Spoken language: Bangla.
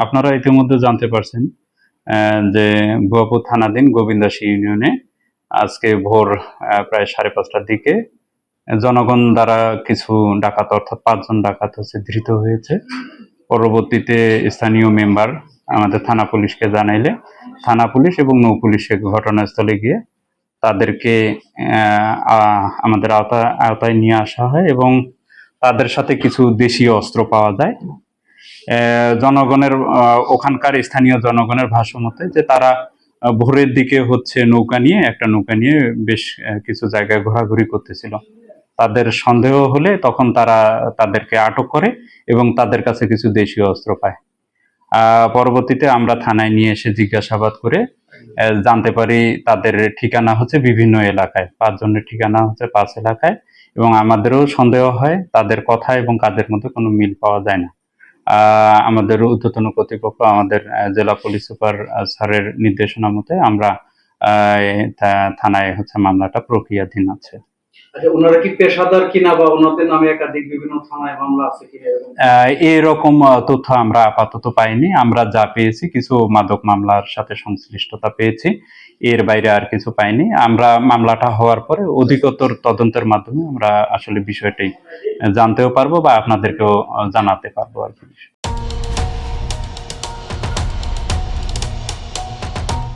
আপনারা ইতিমধ্যে জানতে পারছেন যে ভুয়াপুর থানাধীন গোবিন্দাসী ইউনিয়নে আজকে ভোর প্রায় 5:30টার দিকে জনগণ দ্বারা কিছু ডাকাত অর্থাৎ 5 জন ডাকাত ধৃত হয়েছে। পরবর্তীতে স্থানীয় মেম্বার আমাদের থানা পুলিশকে জানাইলে থানা পুলিশ এবং নৌ পুলিশ ঘটনাস্থলে গিয়ে তাদেরকে আমাদের আওতায় নিয়ে আসা হয় এবং তাদের সাথে কিছু দেশীয় অস্ত্র পাওয়া যায়। জনগণের ওখানকার স্থানীয় জনগণের ভাষ্য মতে যে তারা ভোরের দিকে একটা নৌকা নিয়ে বেশ কিছু জায়গায় ঘোরাঘুরি করতেছিল। তাদের সন্দেহ হলে তখন তারা তাদেরকে আটক করে এবং তাদের কাছে কিছু দেশীয় অস্ত্র পায়। পরবর্তীতে আমরা থানায় নিয়ে এসে জিজ্ঞাসাবাদ করে জানতে পারি তাদের ঠিকানা হচ্ছে বিভিন্ন এলাকায়, 5 জনের ঠিকানা হচ্ছে 5 এলাকায়, এবং আমাদেরও সন্দেহ হয় তাদের কথা এবং কাজের মধ্যে কোনো মিল পাওয়া যায় না। আমাদের ঊর্ধ্বতন কর্তৃপক্ষ আমাদের জেলা পুলিশ সুপার স্যারের নির্দেশনা মতে আমরা থানায় মামলাটা প্রক্রিয়াধীন আছে। আচ্ছা, ওনারা কি পেশাদার কিনা বা ওনাদের নামে একাধিক বিভিন্ন থানায় মামলা আছে কিনা এরকম তথ্য আমরা আপাতত পাইনি। আমরা যা পেয়েছি কিছু মাদক মামলার সাথে সংশ্লিষ্টতা পেয়েছি, এর বাইরে আর কিছু পাইনি। আমরা মামলাটা হওয়ার পরে অধিকতর তদন্তের মাধ্যমে আমরা আসলে বিষয়টি জানতেও পারবো বা আপনাদেরকেও জানাতে পারবো আর কি।